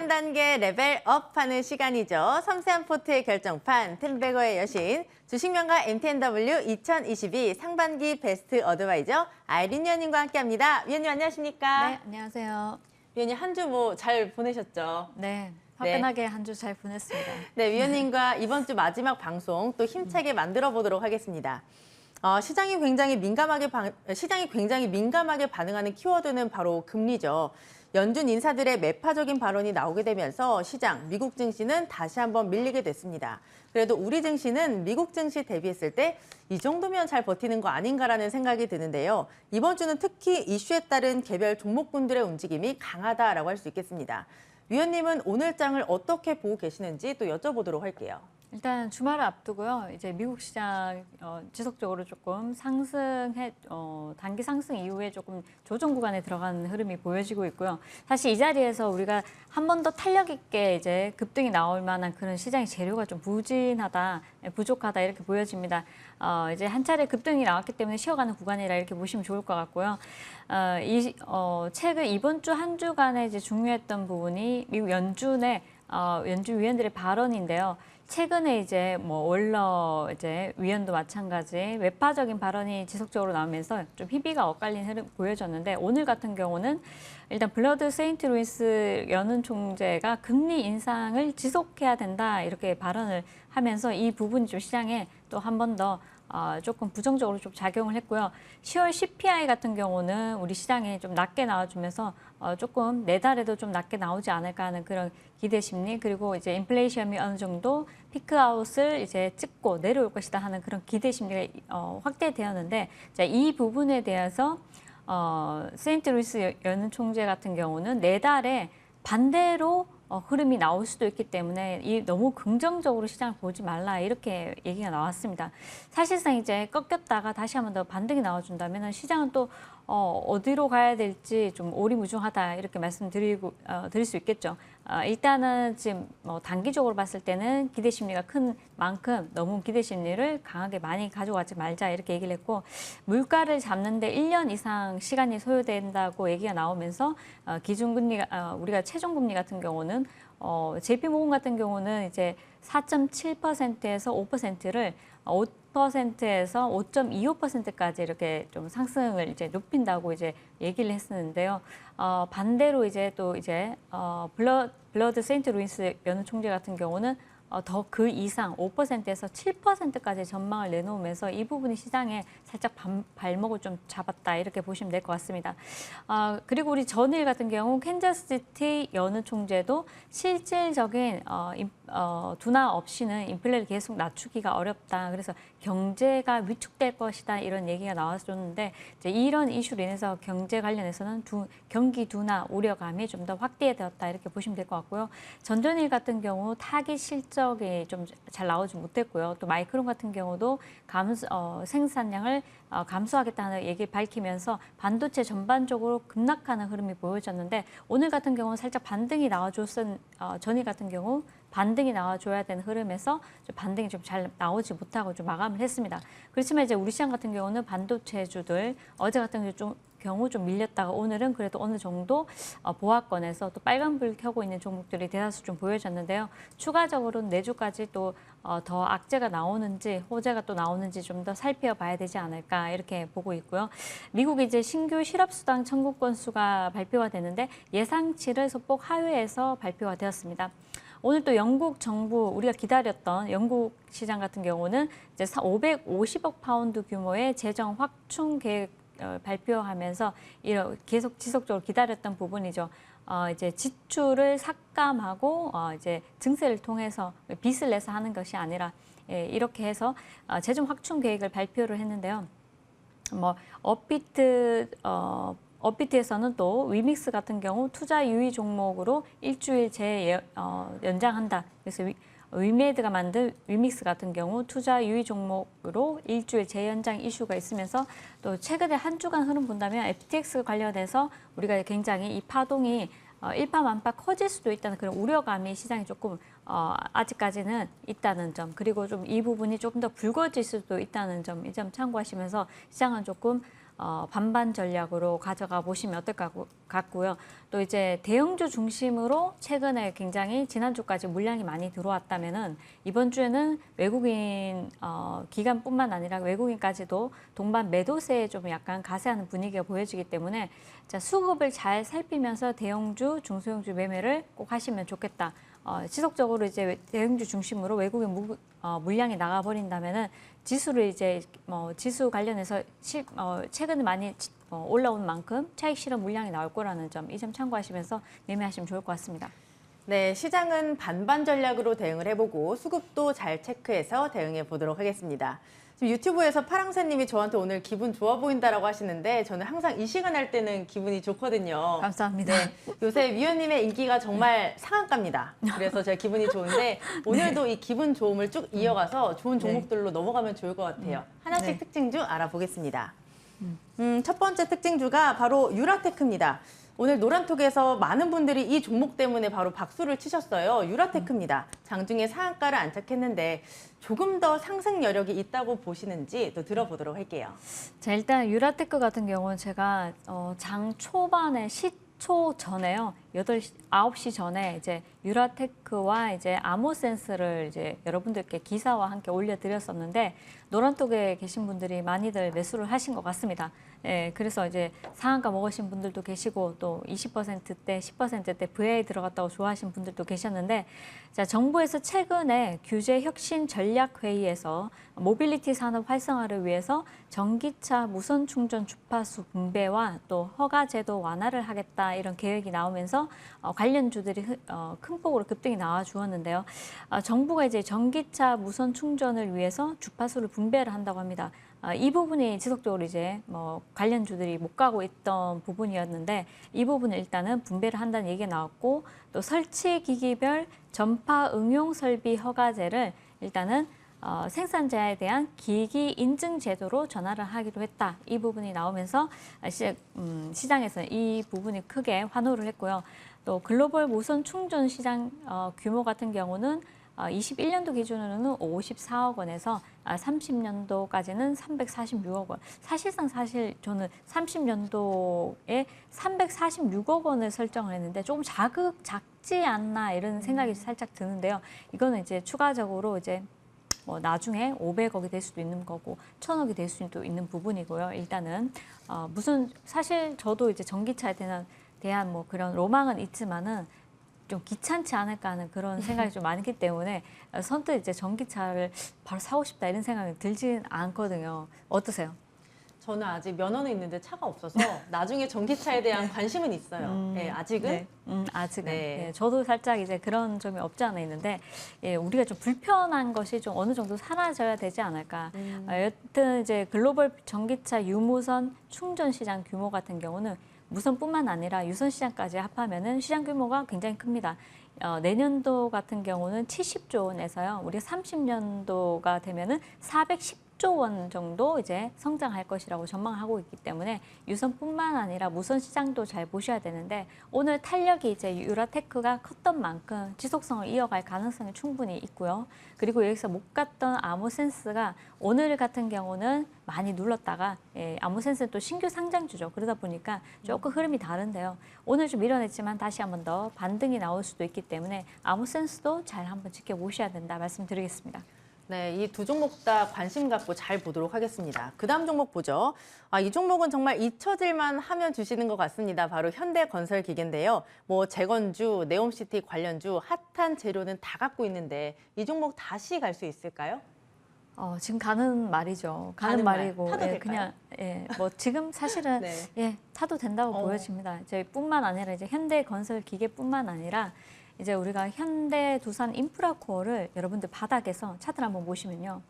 한 단계 레벨업하는 시간이죠. 섬세한 포트의 결정판, 템베거의 여신, 주식명가 MTNW 2022 상반기 베스트 어드바이저 아이린 위원님과 함께합니다. 위원님 안녕하십니까? 네, 안녕하세요. 위원님 한 주 뭐 잘 보내셨죠? 네, 화끈하게 한 주 잘 보냈습니다. 네, 위원님과 이번 주 마지막 방송 또 힘차게 만들어 보도록 하겠습니다. 시장이 굉장히 민감하게 반응하는 키워드는 바로 금리죠. 연준 인사들의 매파적인 발언이 나오게 되면서 시장, 미국 증시는 다시 한번 밀리게 됐습니다. 그래도 우리 증시는 미국 증시 대비했을 때 이 정도면 잘 버티는 거 아닌가라는 생각이 드는데요. 이번 주는 특히 이슈에 따른 개별 종목군들의 움직임이 강하다라고 할 수 있겠습니다. 위원님은 오늘 장을 어떻게 보고 계시는지 또 여쭤보도록 할게요. 일단 주말을 앞두고요. 이제 미국 시장 지속적으로 조금 단기 상승 이후에 조금 조정 구간에 들어가는 흐름이 보여지고 있고요. 사실 이 자리에서 우리가 한 번 더 탄력 있게 이제 급등이 나올 만한 그런 시장의 재료가 좀 부족하다 이렇게 보여집니다. 이제 한 차례 급등이 나왔기 때문에 쉬어가는 구간이라 이렇게 보시면 좋을 것 같고요. 최근 이번 주 한 주간에 이제 중요했던 부분이 미국 연준 위원들의 발언인데요. 최근에 이제 월러 위원도 마찬가지 외파적인 발언이 지속적으로 나오면서 좀 희비가 엇갈린 흐름 보여졌는데 오늘 같은 경우는 일단 블러드 세인트 루이스 연은 총재가 금리 인상을 지속해야 된다 이렇게 발언을 하면서 이 부분이 좀 시장에 또 한 번 더 조금 부정적으로 좀 작용을 했고요. 10월 CPI 같은 경우는 우리 시장에 좀 낮게 나와주면서 조금 내달에도 좀 낮게 나오지 않을까 하는 그런 기대 심리, 그리고 이제 인플레이션이 어느 정도 피크아웃을 이제 찍고 내려올 것이다 하는 그런 기대 심리가 확대되었는데, 자, 이 부분에 대해서 세인트 루이스 연은 총재 같은 경우는 내달에 반대로 흐름이 나올 수도 있기 때문에 너무 긍정적으로 시장을 보지 말라 이렇게 얘기가 나왔습니다. 사실상 이제 꺾였다가 다시 한번 더 반등이 나와준다면 시장은 또 어디로 가야 될지 좀 오리무중하다 이렇게 드릴 수 있겠죠. 일단은 지금 단기적으로 봤을 때는 기대 심리가 큰 만큼 너무 기대 심리를 강하게 많이 가져가지 말자 이렇게 얘기를 했고, 물가를 잡는데 1년 이상 시간이 소요된다고 얘기가 나오면서 기준금리가 우리가 최종금리 같은 경우는 JP모건 같은 경우는 이제 4.7%에서 5%를 5%에서 5.25%까지 이렇게 좀 상승을 이제 높인다고 이제 얘기를 했었는데요. 반대로 이제 또 이제 블러드 세인트 루이스 연은 총재 같은 경우는 더 그 이상 5%에서 7%까지 전망을 내놓으면서 이 부분이 시장에 살짝 발목을 좀 잡았다 이렇게 보시면 될 것 같습니다. 그리고 우리 전일 같은 경우 캔자스시티 연은 총재도 실질적인 둔화 없이는 인플레를 계속 낮추기가 어렵다. 그래서 경제가 위축될 것이다 이런 얘기가 나왔었는데, 이제 이런 이슈로 인해서 경제 관련해서는 경기 둔화 우려감이 좀 더 확대되었다 이렇게 보시면 될 것 같고요. 전전일 같은 경우 타깃 실적이 좀 잘 나오지 못했고요. 또 마이크론 같은 경우도 생산량을 감소하겠다는 얘기를 밝히면서 반도체 전반적으로 급락하는 흐름이 보여졌는데, 오늘 같은 경우는 살짝 반등이 전일 같은 경우 반등이 나와줘야 되는 흐름에서 반등이 좀 잘 나오지 못하고 좀 마감을 했습니다. 그렇지만 이제 우리 시장 같은 경우는 반도체주들 어제 같은 경우 좀 밀렸다가 오늘은 그래도 어느 정도 보합권에서 또 빨간불 켜고 있는 종목들이 대다수 좀 보여졌는데요. 추가적으로는 내주까지 또 더 악재가 나오는지 호재가 또 나오는지 좀 더 살펴봐야 되지 않을까 이렇게 보고 있고요. 미국 이제 신규 실업수당 청구 건수가 발표가 되는데 예상치를 소폭 하회해서 발표가 되었습니다. 오늘 또 영국 정부, 우리가 기다렸던 영국 시장 같은 경우는 이제 550억 파운드 규모의 재정 확충 계획 발표하면서 계속 지속적으로 기다렸던 부분이죠. 이제 지출을 삭감하고 이제 증세를 통해서 빚을 내서 하는 것이 아니라 이렇게 해서 재정 확충 계획을 발표를 했는데요. 업비트에서는 또 위믹스 같은 경우 투자 유의 종목으로 일주일 연장한다. 그래서 위메드가 만든 위믹스 같은 경우 투자 유의 종목으로 일주일 재연장 이슈가 있으면서, 또 최근에 한 주간 흐름 본다면 FTX 관련해서 우리가 굉장히 이 파동이 일파만파 커질 수도 있다는 그런 우려감이 시장에 조금 아직까지는 있다는 점, 그리고 좀 이 부분이 조금 더 불거질 수도 있다는 점, 이 점 참고하시면서 시장은 조금 반반 전략으로 가져가 보시면 어떨 것 같고요. 또 이제 대형주 중심으로 최근에 굉장히 지난주까지 물량이 많이 들어왔다면은 이번 주에는 외국인 기관뿐만 아니라 외국인까지도 동반 매도세에 좀 약간 가세하는 분위기가 보여지기 때문에 자, 수급을 잘 살피면서 대형주, 중소형주 매매를 꼭 하시면 좋겠다. 지속적으로 이제 대형주 중심으로 외국인 물량이 나가버린다면은 지수를 이제 지수 관련해서 최근에 많이 올라온 만큼 차익 실현 물량이 나올 거라는 점, 이 점 참고하시면서 매매하시면 좋을 것 같습니다. 네, 시장은 반반 전략으로 대응을 해보고 수급도 잘 체크해서 대응해 보도록 하겠습니다. 지금 유튜브에서 파랑새님이 저한테 오늘 기분 좋아 보인다라고 하시는데 저는 항상 이 시간 할 때는 기분이 좋거든요. 감사합니다. 네, 요새 위원님의 인기가 정말 상한가입니다. 그래서 제가 기분이 좋은데 오늘도 이 기분 좋음을 쭉 이어가서 좋은 종목들로 넘어가면 좋을 것 같아요. 하나씩 네. 특징주 알아보겠습니다. 첫 번째 특징주가 바로 유라테크입니다. 오늘 노란톡에서 많은 분들이 이 종목 때문에 바로 박수를 치셨어요. 유라테크입니다. 장중에 상한가를 안착했는데 조금 더 상승 여력이 있다고 보시는지 또 들어보도록 할게요. 자, 일단 유라테크 같은 경우는 제가 장 초반에 시초 전에요. 9시 전에 이제 유라테크와 이제 아모센스를 이제 여러분들께 기사와 함께 올려드렸었는데 노란톡에 계신 분들이 많이들 매수를 하신 것 같습니다. 예, 그래서 이제 상한가 먹으신 분들도 계시고 또 20%대, 10%대 VA 들어갔다고 좋아하신 분들도 계셨는데 자, 정부에서 최근에 규제 혁신 전략 회의에서 모빌리티 산업 활성화를 위해서 전기차 무선 충전 주파수 분배와 또 허가 제도 완화를 하겠다 이런 계획이 나오면서 관련주들이 큰 폭으로 급등이 나와 주었는데요. 정부가 이제 전기차 무선 충전을 위해서 주파수를 분배를 한다고 합니다. 이 부분이 지속적으로 이제 관련주들이 못 가고 있던 부분이었는데 이 부분을 일단은 분배를 한다는 얘기가 나왔고 또 설치 기기별 전파 응용 설비 허가제를 일단은 생산자에 대한 기기 인증 제도로 전환을 하기로 했다. 이 부분이 나오면서 시장에서는 이 부분이 크게 환호를 했고요. 또 글로벌 무선 충전 시장 규모 같은 경우는 21년도 기준으로는 54억 원에서 30년도까지는 346억 원. 사실상 저는 30년도에 346억 원을 설정을 했는데 조금 작지 않나 이런 생각이 살짝 드는데요. 이거는 이제 추가적으로 이제 나중에 500억이 될 수도 있는 거고 1000억이 될 수도 있는 부분이고요. 일단은 사실 저도 이제 전기차에 대한 그런 로망은 있지만은 좀 귀찮지 않을까 하는 그런 생각이 좀 많기 때문에 선뜻 이제 전기차를 바로 사고 싶다 이런 생각이 들지는 않거든요. 어떠세요? 저는 아직 면허는 있는데 차가 없어서 나중에 전기차에 대한 관심은 있어요. 네, 아직은. 네, 아직은. 네. 예, 저도 살짝 이제 그런 점이 없지 않아 있는데 예, 우리가 좀 불편한 것이 좀 어느 정도 사라져야 되지 않을까. 여튼 이제 글로벌 전기차 유무선 충전 시장 규모 같은 경우는 무선뿐만 아니라 유선 시장까지 합하면은 시장 규모가 굉장히 큽니다. 내년도 같은 경우는 70조 원에서요. 우리가 30년도가 되면은 410조 원 정도 이제 성장할 것이라고 전망하고 있기 때문에 유선뿐만 아니라 무선 시장도 잘 보셔야 되는데 오늘 탄력이 이제 유라테크가 컸던 만큼 지속성을 이어갈 가능성이 충분히 있고요. 그리고 여기서 못 갔던 아모센스가 오늘 같은 경우는 많이 눌렀다가 아모센스는 또 신규 상장주죠. 그러다 보니까 조금 흐름이 다른데요. 오늘 좀 밀어냈지만 다시 한 번 더 반등이 나올 수도 있기 때문에 아모센스도 잘 한번 지켜보셔야 된다 말씀드리겠습니다. 네, 이 두 종목 다 관심 갖고 잘 보도록 하겠습니다. 그 다음 종목 보죠. 이 종목은 정말 잊혀질만 하면 주시는 것 같습니다. 바로 현대건설기계인데요. 재건주, 네옴시티 관련주, 핫한 재료는 다 갖고 있는데 이 종목 다시 갈 수 있을까요? 지금 가는 말이죠. 가는 가는 말. 말이고 타도 될까요? 그냥 지금 사실은 네. 타도 된다고 보여집니다. 저희뿐만 아니라 이제 현대건설기계뿐만 아니라 이제 우리가 현대 두산 인프라코어를 여러분들 바닥에서 차트를 한번 보시면요.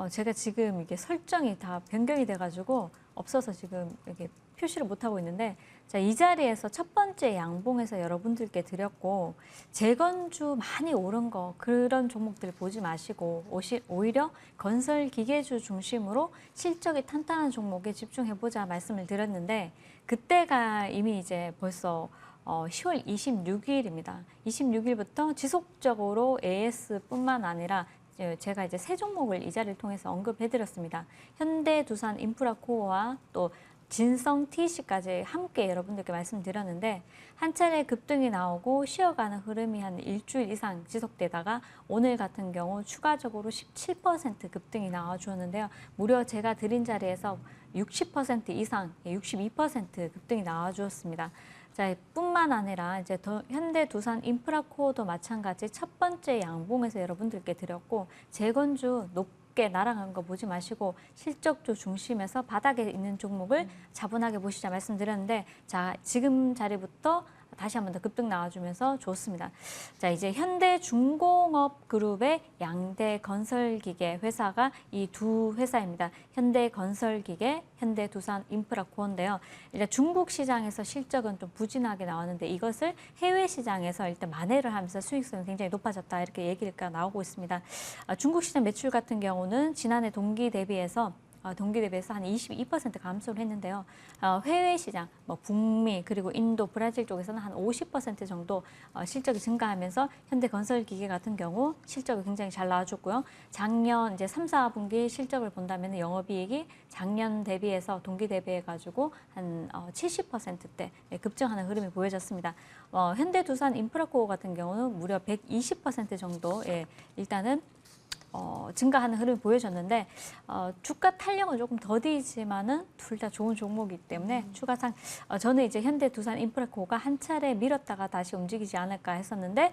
제가 지금 이게 설정이 다 변경이 돼가지고 없어서 지금 이렇게 표시를 못하고 있는데 자, 이 자리에서 첫 번째 양봉에서 여러분들께 드렸고 재건주 많이 오른 거 그런 종목들 보지 마시고 오히려 건설 기계주 중심으로 실적이 탄탄한 종목에 집중해보자 말씀을 드렸는데 그때가 이미 이제 벌써 10월 26일입니다. 26일부터 지속적으로 AS뿐만 아니라 제가 이제 세 종목을 이 자리를 통해서 언급해드렸습니다. 현대 두산 인프라코어와 또 진성 TC까지 함께 여러분들께 말씀드렸는데 한 차례 급등이 나오고 쉬어가는 흐름이 한 일주일 이상 지속되다가 오늘 같은 경우 추가적으로 17% 급등이 나와주었는데요. 무려 제가 드린 자리에서 60% 이상, 62% 급등이 나와주었습니다. 자, 뿐만 아니라 이제 현대두산 인프라코어도 마찬가지 첫 번째 양봉에서 여러분들께 드렸고 재건주 높게 날아간 거 보지 마시고 실적주 중심에서 바닥에 있는 종목을 차분하게 보시자 말씀드렸는데 자, 지금 자리부터 다시 한 번 더 급등 나와주면서 좋습니다. 자, 이제 현대중공업 그룹의 양대건설기계 회사가 이 두 회사입니다. 현대건설기계, 현대두산 인프라코어인데요. 일단 중국 시장에서 실적은 좀 부진하게 나왔는데 이것을 해외 시장에서 일단 만회를 하면서 수익성이 굉장히 높아졌다 이렇게 얘기가 나오고 있습니다. 중국 시장 매출 같은 경우는 지난해 동기 대비해서 한 22% 감소를 했는데요. 해외 시장, 뭐 북미 그리고 인도, 브라질 쪽에서는 한 50% 정도 실적이 증가하면서 현대건설기계 같은 경우 실적이 굉장히 잘 나와줬고요. 작년 이제 3, 4분기 실적을 본다면 영업이익이 작년 대비해서 동기 대비해가지고 한 70%대 급증하는 흐름이 보여졌습니다. 현대두산 인프라코어 같은 경우는 무려 120% 정도 일단은 증가하는 흐름이 보여졌는데 주가 탄력은 조금 더디지만은 둘 다 좋은 종목이기 때문에 추가상 저는 이제 현대두산 인프라코어가 한 차례 밀었다가 다시 움직이지 않을까 했었는데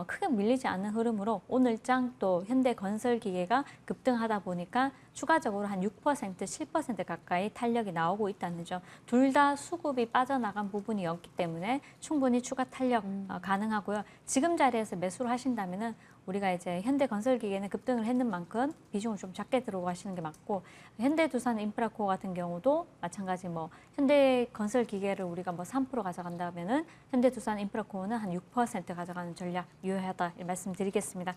크게 밀리지 않는 흐름으로 오늘장 또 현대건설기계가 급등하다 보니까 추가적으로 한 6%, 7% 가까이 탄력이 나오고 있다는 점. 둘 다 수급이 빠져나간 부분이었기 때문에 충분히 추가 탄력 가능하고요. 지금 자리에서 매수를 하신다면은 우리가 이제 현대건설기계는 급등을 했는 만큼 비중을 좀 작게 들어오고 하시는 게 맞고 현대두산 인프라코어 같은 경우도 마찬가지 뭐 현대건설기계를 우리가 뭐 3% 가져간다면은 현대두산 인프라코어는 한 6% 가져가는 전략 유효하다 이 말씀드리겠습니다.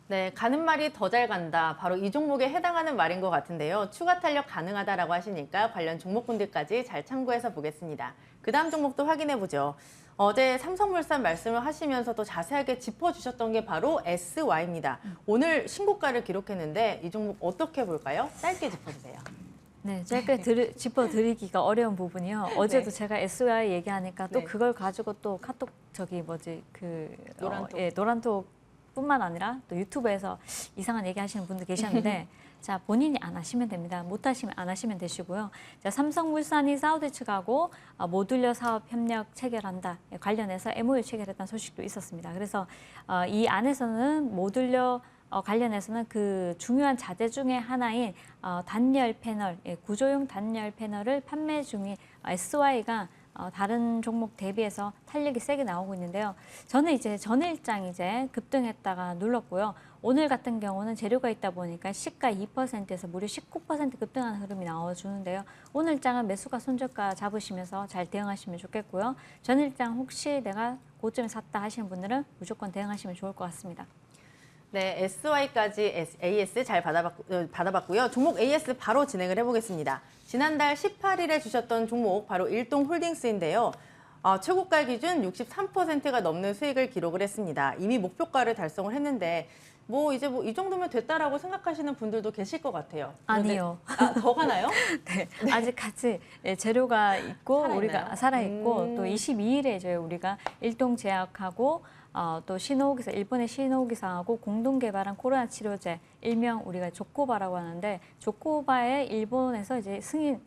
네, 가는 말이 더 잘 간다. 바로 이 종목에 해당하는 말인 것 같은데요. 추가 탄력 가능하다라고 하시니까 관련 종목군들까지 잘 참고해서 보겠습니다. 그 다음 종목도 확인해 보죠. 어제 삼성물산 말씀을 하시면서도 자세하게 짚어주셨던 게 바로 SY입니다. 오늘 신고가를 기록했는데 이 종목 어떻게 볼까요? 짧게 짚어주세요. 네, 짧게 짚어드리기가 어려운 부분이요. 어제도 네. 제가 SY 얘기하니까 또 네. 그걸 가지고 또 카톡 노란톡 뿐만 아니라 또 유튜브에서 이상한 얘기하시는 분들 계셨는데 자, 본인이 안 하시면 됩니다. 못 하시면 안 하시면 되시고요. 자, 삼성물산이 사우디 측하고 모듈러 사업 협력 체결한다 관련해서 MOU 체결했다는 소식도 있었습니다. 그래서 이 안에서는 모듈러 관련해서는 그 중요한 자재 중에 하나인 단열 패널, 구조용 단열 패널을 판매 중인 SY가 다른 종목 대비해서 탄력이 세게 나오고 있는데요. 저는 이제 전일장 이제 급등했다가 눌렀고요. 오늘 같은 경우는 재료가 있다 보니까 시가 2%에서 무려 19% 급등하는 흐름이 나와주는데요. 오늘장은 매수가 손절가 잡으시면서 잘 대응하시면 좋겠고요. 전일장 혹시 내가 고점에 샀다 하시는 분들은 무조건 대응하시면 좋을 것 같습니다. 네, SY까지 AS 잘 받아봤고요. 종목 AS 바로 진행을 해보겠습니다. 지난달 18일에 주셨던 종목 바로 일동홀딩스인데요. 최고가 기준 63%가 넘는 수익을 기록을 했습니다. 이미 목표가를 달성을 했는데 이제 이 정도면 됐다라고 생각하시는 분들도 계실 것 같아요. 아니요. 더 가나요? 네, 아직 같이 재료가 있고 우리가 살아있고 또 22일에 이제 우리가 일동제약하고 또 신호기사, 일본의 신호기사하고 공동 개발한 코로나 치료제, 일명 우리가 조코바라고 하는데 조코바의 일본에서 이제 승인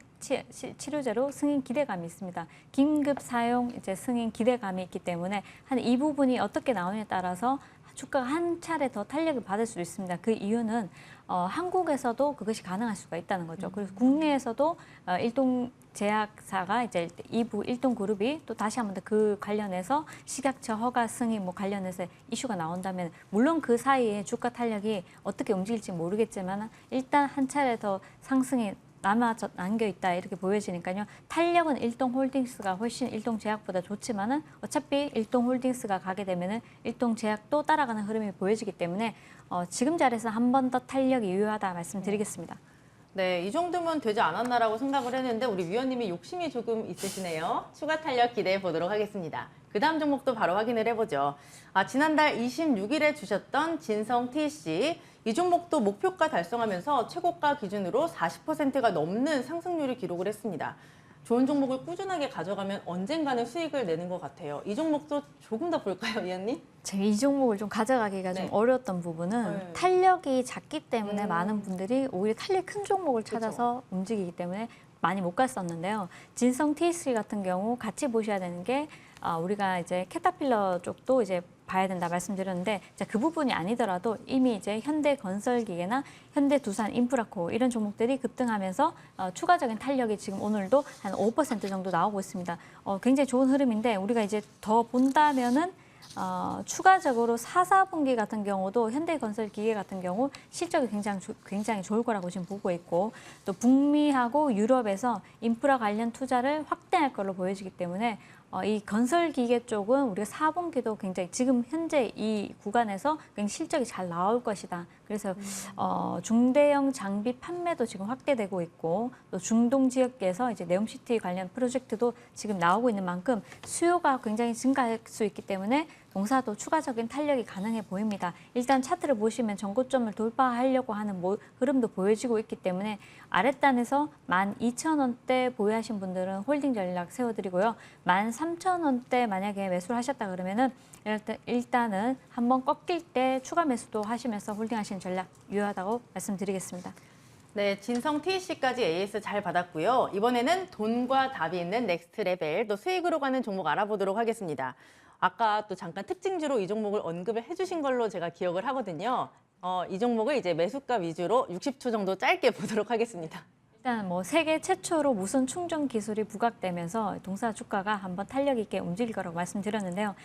치료제로 승인 기대감이 있습니다. 긴급 사용 이제 승인 기대감이 있기 때문에 한 이 부분이 어떻게 나오냐에 따라서 주가가 한 차례 더 탄력을 받을 수도 있습니다. 그 이유는 한국에서도 그것이 가능할 수가 있다는 거죠. 그래서 국내에서도 일동제약사가 이제 일동그룹이 또 다시 한 번 더 그 관련해서 식약처 허가 승인 관련해서 이슈가 나온다면 물론 그 사이에 주가 탄력이 어떻게 움직일지 모르겠지만 일단 한 차례 더 상승이 남겨 있다 이렇게 보여지니까요. 탄력은 일동홀딩스가 훨씬 일동제약보다 좋지만은 어차피 일동홀딩스가 가게 되면은 일동제약도 따라가는 흐름이 보여지기 때문에 지금 자리에서 한 번 더 탄력이 유효하다 말씀드리겠습니다. 네, 이 정도면 되지 않았나라고 생각을 했는데 우리 위원님이 욕심이 조금 있으시네요. 추가 탄력 기대해 보도록 하겠습니다. 그 다음 종목도 바로 확인을 해보죠. 지난달 26일에 주셨던 진성 TC 이 종목도 목표가 달성하면서 최고가 기준으로 40%가 넘는 상승률을 기록을 했습니다. 좋은 종목을 꾸준하게 가져가면 언젠가는 수익을 내는 것 같아요. 이 종목도 조금 더 볼까요, 위원님? 제가 이 종목을 좀 가져가기가 네. 좀 어려웠던 부분은 네. 탄력이 작기 때문에 음. 많은 분들이 오히려 탄력이 큰 종목을 찾아서 움직이기 때문에 많이 못 갔었는데요. 진성 TSG 같은 경우 같이 보셔야 되는 게 우리가 이제 캐터필러 쪽도 이제 봐야 된다 말씀드렸는데 그 부분이 아니더라도 이미 이제 현대건설기계나 현대두산인프라코 이런 종목들이 급등하면서 추가적인 탄력이 지금 오늘도 한 5% 정도 나오고 있습니다. 굉장히 좋은 흐름인데 우리가 이제 더 본다면은 추가적으로 4, 4분기 같은 경우도 현대건설기계 같은 경우 실적이 굉장히 좋을 거라고 지금 보고 있고 또 북미하고 유럽에서 인프라 관련 투자를 확대할 걸로 보여지기 때문에 이 건설기계 쪽은 우리가 4분기도 굉장히 지금 현재 이 구간에서 굉장히 실적이 잘 나올 것이다. 그래서 중대형 장비 판매도 지금 확대되고 있고 또 중동 지역에서 이제 네옴시티 관련 프로젝트도 지금 나오고 있는 만큼 수요가 굉장히 증가할 수 있기 때문에 동사도 추가적인 탄력이 가능해 보입니다. 일단 차트를 보시면 전고점을 돌파하려고 하는 흐름도 보여지고 있기 때문에 아랫단에서 12,000원대 보유하신 분들은 홀딩 전략 세워드리고요. 13,000원대 만약에 매수를 하셨다 그러면은 일단은 한번 꺾일 때 추가 매수도 하시면서 홀딩하시는 전략 유효하다고 말씀드리겠습니다. 네, 진성 TC까지 AS 잘 받았고요. 이번에는 돈과 답이 있는 넥스트 레벨, 또 수익으로 가는 종목 알아보도록 하겠습니다. 아까 또 잠깐 특징주로 이 종목을 언급을 해주신 걸로 제가 기억을 하거든요. 이 종목을 이제 매수가 위주로 60초 정도 짧게 보도록 하겠습니다. 일단 세계 최초로 무선 충전 기술이 부각되면서 동사 주가가 한번 탄력 있게 움직일 거라고 말씀드렸는데요.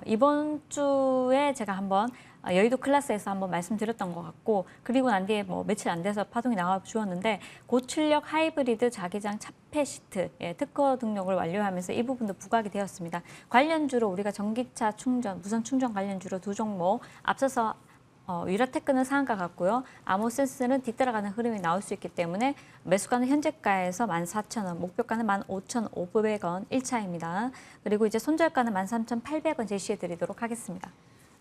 이번 주에 제가 한번 여의도 클래스에서 한번 말씀드렸던 것 같고 그리고 난 뒤에 며칠 안 돼서 파동이 나와 주었는데 고출력 하이브리드 자기장 차폐 시트 특허 등록을 완료하면서 이 부분도 부각이 되었습니다. 관련주로 우리가 전기차 충전, 무선 충전 관련주로 두 종목 앞서서 유라테크는 상한가 같고요. 아모센스는 뒤따라가는 흐름이 나올 수 있기 때문에 매수가는 현재가에서 14,000원, 목표가는 15,500원 1차입니다. 그리고 이제 손절가는 13,800원 제시해드리도록 하겠습니다.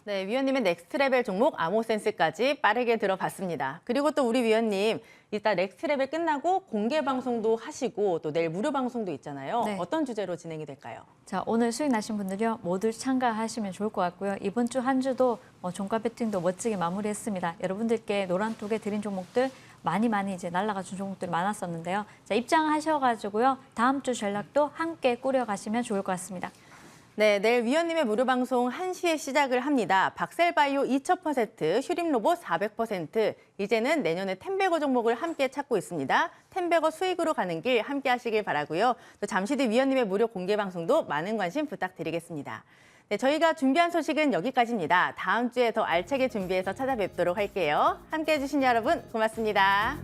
네, 위원님의 넥스트 레벨 종목 아모센스까지 빠르게 들어봤습니다. 그리고 또 우리 위원님, 이따 넥스트 레벨 끝나고 공개 방송도 하시고 또 내일 무료 방송도 있잖아요. 네. 어떤 주제로 진행이 될까요? 자, 오늘 수익 나신 분들요 모두 참가하시면 좋을 것 같고요. 이번 주 한 주도 종가 배팅도 멋지게 마무리했습니다. 여러분들께 노란톡에 드린 종목들 많이 이제 날아가 준 종목들이 많았었는데요. 자, 입장하셔가지고요 다음 주 전략도 함께 꾸려가시면 좋을 것 같습니다. 네, 내일 위원님의 무료 방송 1시에 시작을 합니다. 박셀바이오 2000%, 슈림로봇 400%, 이제는 내년에 텐베거 종목을 함께 찾고 있습니다. 텐베거 수익으로 가는 길 함께 하시길 바라고요. 또 잠시 뒤 위원님의 무료 공개 방송도 많은 관심 부탁드리겠습니다. 네, 저희가 준비한 소식은 여기까지입니다. 다음 주에 더 알차게 준비해서 찾아뵙도록 할게요. 함께 해주신 여러분 고맙습니다.